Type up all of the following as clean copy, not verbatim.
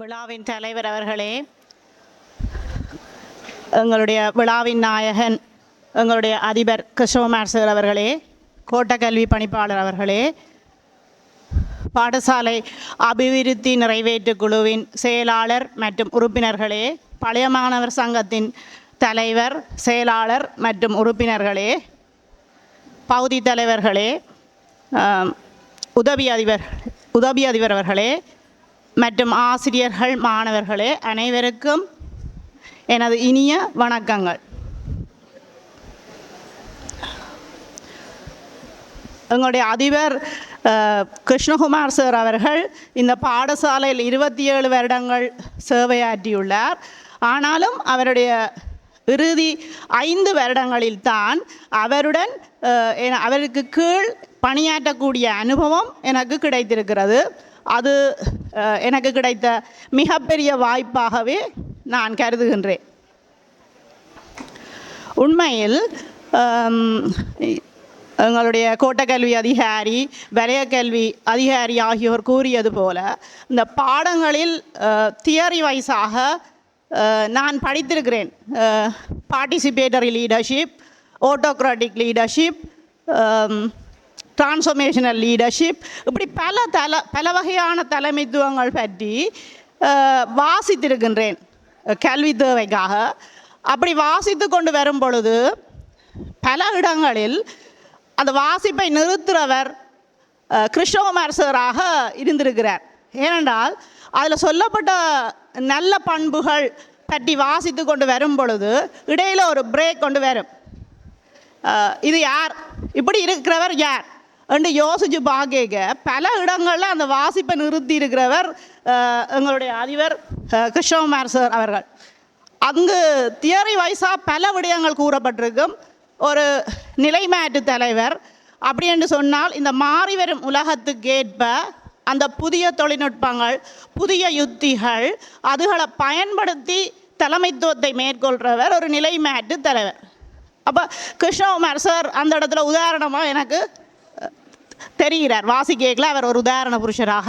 விழாவின் தலைவர் அவர்களே, எங்களுடைய விழாவின் நாயகன் எங்களுடைய அதிபர் கிருஷ்ணகுமார் சார் அவர்களே, கோட்டக்கல்வி பணிப்பாளர் அவர்களே, பாடசாலை அபிவிருத்தி நிறைவேற்று குழுவின் செயலாளர் மற்றும் உறுப்பினர்களே, பழைய மாணவர் சங்கத்தின் தலைவர், செயலாளர் மற்றும் உறுப்பினர்களே, பகுதி தலைவர்களே, உதவி அதிபர் அவர்களே மற்றும் ஆசிரியர்கள், மாணவர்களே, அனைவருக்கும் எனது இனிய வணக்கங்கள். எங்களுடைய அதிபர் கிருஷ்ணகுமார் சார் அவர்கள் இந்த பாடசாலையில் 27 வருடங்கள் சேவையாற்றியுள்ளார். ஆனாலும் அவருடைய இறுதி 5 வருடங்களில் தான் அவருக்கு கீழ் பணியாற்றக்கூடிய அனுபவம் எனக்கு கிடைத்திருக்கிறது. அது எனக்கு கிடைத்த மிகப்பெரிய வாய்ப்பாகவே நான் கருதுகின்றேன். உண்மையில் எங்களுடைய கோட்டக்கல்வி அதிகாரி, வலயக்கல்வி அதிகாரி ஆகியோர் கூறியது போல, இந்த பாடங்களில் தியரி வைஸாக நான் படித்திருக்கிறேன். Participatory leadership, autocratic leadership, transformational leadership, இப்படி பல வகையான தலைமைத்துவங்கள் பற்றி வாசித்திருக்கின்றேன் கல்வி தேவைக்காக. அப்படி வாசித்து கொண்டு வரும் பொழுது பல இடங்களில் அந்த வாசிப்பை நிறுத்துகிறவர் கிருஷ்ணகுமார் சாராக இருந்திருக்கிறார். ஏனென்றால் அதில் சொல்லப்பட்ட நல்ல பண்புகள் பற்றி வாசித்து கொண்டு வரும் பொழுது இடையில் ஒரு பிரேக் கொண்டு வரும். இது யார், இப்படி இருக்கிறவர் யார் என்று யோசித்து பார்க்க பல இடங்களில் அந்த வாசிப்பை நிறுத்தி இருக்கிறவர் எங்களுடைய அதிபர் கிருஷ்ணகுமார் சார் அவர்கள். அங்கு தியரி வைஸாக பல விடயங்கள் கூறப்பட்டிருக்கும். ஒரு நிலைமாற்று தலைவர் அப்படி என்று சொன்னால், இந்த மாறி வரும் உலகத்துக்கேற்ப அந்த புதிய தொழில்நுட்பங்கள், புதிய யுத்திகள், அதுகளை பயன்படுத்தி தலைமைத்துவத்தை மேற்கொள்கிறவர் ஒரு நிலைமாற்று தலைவர். அப்போ கிருஷ்ணகுமார் சார் அந்த இடத்துல உதாரணமாக எனக்கு தெரிகிறார். வாசிக்கேக்கில் அவர் ஒரு உதாரண புருஷராக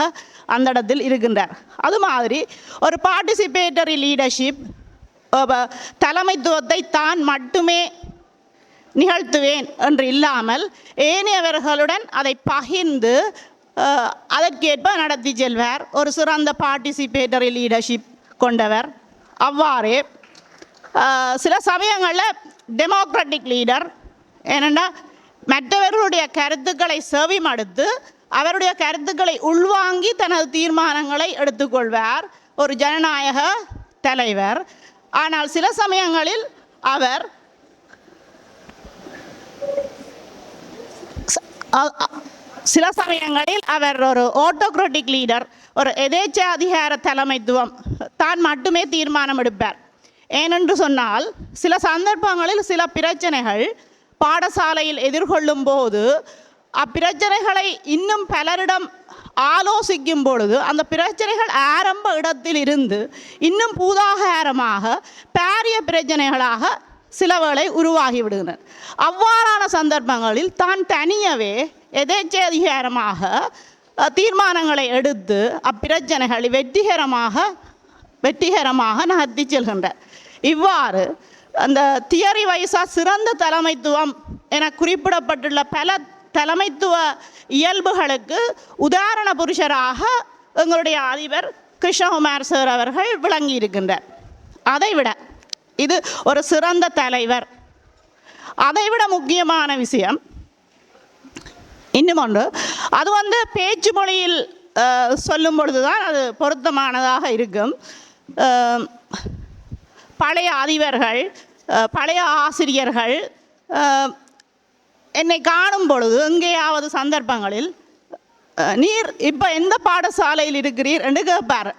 அந்த இடத்தில் இருக்கின்றார். அது மாதிரி ஒரு பார்ட்டிசிபேட்டரி லீடர்ஷிப், தலைமைத்துவத்தை தான் மட்டுமே நிகழ்த்துவேன் என்று இல்லாமல் ஏனையவர்களுடன் அதை பகிர்ந்து அதற்கேற்ப நடத்தி செல்வார். ஒரு சிறந்த பார்ட்டிசிபேட்டரி லீடர்ஷிப் கொண்டவர். அவ்வாறே சில சமயங்களில் டெமோக்ராட்டிக் லீடர், ஏனென்னா மற்றவர்களுடைய கருத்துக்களை செவிமடுத்து அவருடைய கருத்துக்களை உள்வாங்கி தனது தீர்மானங்களை எடுத்துக்கொள்வார். ஒரு ஜனநாயக தலைவர். ஆனால் சில சமயங்களில் அவர் ஒரு ஆட்டோக்ராட்டிக் லீடர், ஒரு எதேச்ச அதிகார தலைமைத்துவம் தான் மட்டுமே தீர்மானம் எடுப்பார். ஏனென்று சொன்னால் சில சந்தர்ப்பங்களில் சில பிரச்சனைகள் பாடசாலையில் எதிர்கொள்ளும் போது அப்பிரச்சனைகளை இன்னும் பலரிடம் ஆலோசிக்கும் பொழுது அந்த பிரச்சனைகள் ஆரம்ப இடத்தில் இருந்து இன்னும் பூதாகாரமாக பாரிய பிரச்சனைகளாக சில வேளை உருவாகிவிடுகின்றன. அவ்வாறான சந்தர்ப்பங்களில் தான் தனியவே எதேச்ச அதிகாரமாக தீர்மானங்களை எடுத்து அப்பிரச்சனைகளை வெற்றிகரமாக நகர்த்தி செல்கின்றார். இவ்வாறு அந்த தியரி வைஸாக சிறந்த தலைமைத்துவம் என குறிப்பிடப்பட்டுள்ள பல தலைமைத்துவ இயல்புகளுக்கு உதாரண புருஷராக எங்களுடைய அதிபர் கிருஷ்ணகுமார் சார் அவர்கள் விளங்கி இருக்கின்றார். அதைவிட இது ஒரு சிறந்த தலைவர். அதைவிட முக்கியமான விஷயம் இன்னும் ஒன்று, அது பேச்சு மொழியில் சொல்லும் பொழுதுதான் அது பொருத்தமானதாக இருக்கும். பழைய அதிபர்கள், பழைய ஆசிரியர்கள் என்னை காணும் பொழுது எங்கேயாவது சந்தர்ப்பங்களில் நீர் இப்போ எந்த பாடசாலையில் இருக்கிறீர் என்று கேட்பார்.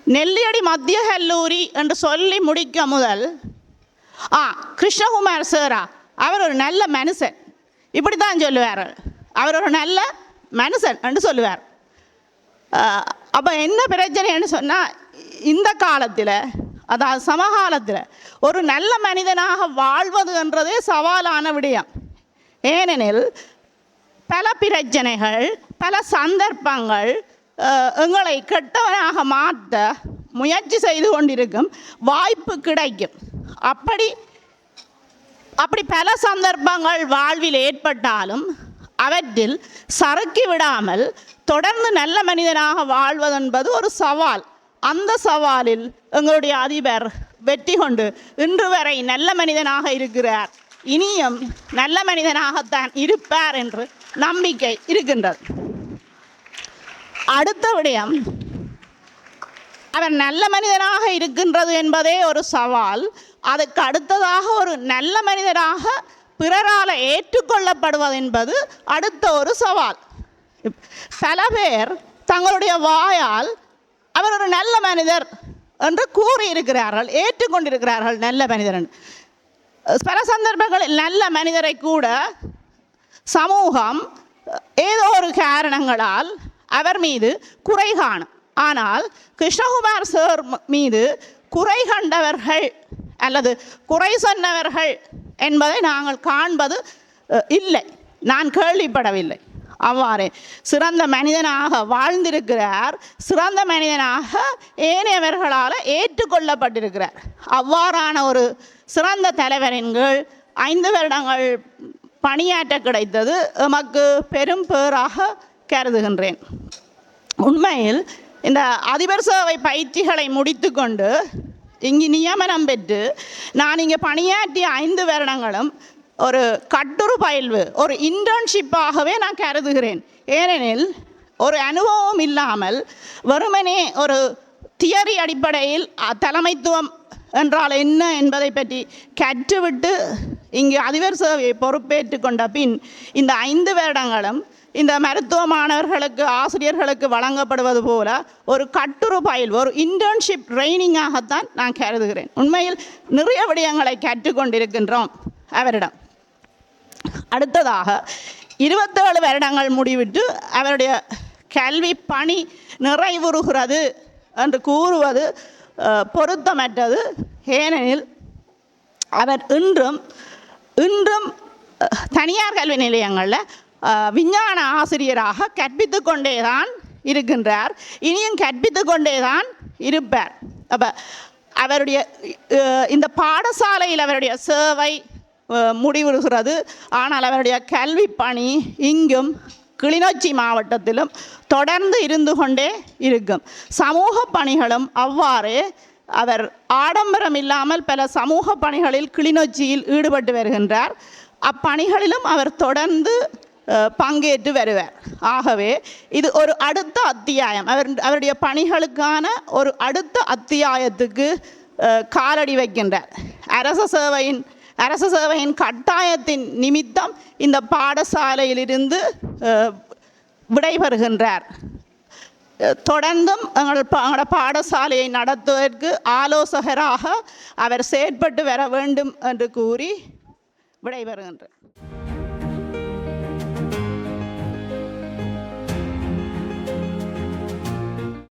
நெல்லியடி மத்திய கல்லூரி என்று சொல்லி முடிக்க முதல் கிருஷ்ணகுமார் சாரா, அவர் ஒரு நல்ல மனுஷன், இப்படி தான் சொல்லுவார். அவர் ஒரு நல்ல மனுஷன் என்று சொல்லுவார். அப்போ என்ன பிரச்சனைன்னு சொன்னால், இந்த காலத்தில், அதாவது சமகாலத்தில் ஒரு நல்ல மனிதனாக வாழ்வது என்றதே சவாலான விடயம். ஏனெனில் பல பிரச்சனைகள், பல சந்தர்ப்பங்கள் எங்களை கெட்டவனாக மாற்ற முயற்சி செய்து கொண்டிருக்கும் வாய்ப்பு கிடைக்கும். அப்படி பல சந்தர்ப்பங்கள் வாழ்வில் ஏற்பட்டாலும் அவற்றில் சறுக்கி விடாமல் தொடர்ந்து நல்ல மனிதனாக வாழ்வதென்பது ஒரு சவால். அந்த சவாலில் எங்களுடைய அதிபர் வெற்றி கொண்டு இன்று வரை நல்ல மனிதனாக இருக்கிறார். இனியும் நல்ல மனிதனாகத்தான் இருப்பார் என்று நம்பிக்கை இருக்கின்றது. அடுத்த விடயம், அவர் நல்ல மனிதனாக இருக்கின்றது என்பதே ஒரு சவால். அதுக்கு அடுத்ததாக ஒரு நல்ல மனிதராக பிறரால் ஏற்றுக்கொள்ளப்படுவது என்பது அடுத்த ஒரு சவால். பல பேர் தங்களுடைய வாயால் அவர் ஒரு நல்ல மனிதர் என்று கூறியிருக்கிறார்கள், ஏற்றுக்கொண்டிருக்கிறார்கள் நல்ல மனிதர். பல சந்தர்ப்பங்களில் நல்ல மனிதரை கூட சமூகம் ஏதோ ஒரு காரணங்களால் அவர் மீது குறை காணும். ஆனால் கிருஷ்ணகுமார் சார் மீது குறை கண்டவர்கள் அல்லது குறை சொன்னவர்கள் என்பதை நாங்கள் காண்பது இல்லை, நான் கேள்விப்படவில்லை. அவ்வாறே சிறந்த மனிதனாக வாழ்ந்திருக்கிறார், சிறந்த மனிதனாக ஏனையவர்களால் ஏற்றுக்கொள்ளப்பட்டிருக்கிறார். அவ்வாறான ஒரு சிறந்த தலைவரின் கீழ் 5 வருடங்கள் பணியாற்ற கிடைத்தது எமக்கு பெரும் பேராக கருதுகின்றேன். உண்மையில் இந்த அதிபர் சேவை பயிற்சிகளை முடித்து கொண்டு இங்கு நியமனம் பெற்று நான் இங்கே பணியாற்றிய 5 வருடங்களும் ஒரு கட்டுரு பயில்வு, ஒரு இன்டர்ன்ஷிப்பாகவே நான் கருதுகிறேன். ஏனெனில் ஒரு அனுபவம் இல்லாமல் வெறுமனே ஒரு தியரி அடிப்படையில் தலைமைத்துவம் என்றால் என்ன என்பதை பற்றி கற்றுவிட்டு இங்கு அதிபர் சேவையை பொறுப்பேற்று கொண்ட பின் இந்த 5 வருடங்களும் இந்த மருத்துவ மாணவர்களுக்கு ஆசிரியர்களுக்கு வழங்கப்படுவது போல ஒரு கட்டுரு பயில்வு, ஒரு இன்டர்ன்ஷிப் ட்ரைனிங்காகத்தான் நான் கருதுகிறேன். உண்மையில் நிறைய விடயங்களை கற்றுக்கொண்டிருக்கின்றோம் அவரிடம். அடுத்ததாக 27 வருடங்கள் முடிவிட்டு அவருடைய கல்வி பணி நிறைவுறுகிறது என்று கூறுவது பொருத்தமற்றது. ஏனெனில் அவர் இன்றும் தனியார் கல்வி நிலையங்களில் விஞ்ஞான ஆசிரியராக கற்பித்து கொண்டே தான் இருக்கின்றார், இனியும் கற்பித்து கொண்டே தான் இருப்பார். அப்போ அவருடைய இந்த பாடசாலையில் அவருடைய சேவை முடிவுறுகிறது. ஆனால் அவருடைய கல்வி பணி இங்கும் கிளிநொச்சி மாவட்டத்திலும் தொடர்ந்து இருந்து கொண்டே இருக்கும். சமூக பணிகளும் அவ்வாறே அவர் ஆடம்பரம் இல்லாமல் பல சமூக பணிகளில் கிளிநொச்சியில் ஈடுபட்டு வருகின்றார். அப்பணிகளிலும் அவர் தொடர்ந்து பங்கேற்று வருவார். ஆகவே இது ஒரு அடுத்த அத்தியாயம், அவருடைய பணிகளுக்கான ஒரு அடுத்த அத்தியாயத்துக்கு காலடி வைக்கின்றார். அரச சேவையின் கட்டாயத்தின் நிமித்தம் இந்த பாடசாலையிலிருந்து விடைபெறுகின்றார். தொடர்ந்தும் எங்களோட பாடசாலையை நடத்துவதற்கு ஆலோசகராக அவர் செயற்பட்டு வர வேண்டும் என்று கூறி விடைபெறுகின்றார்.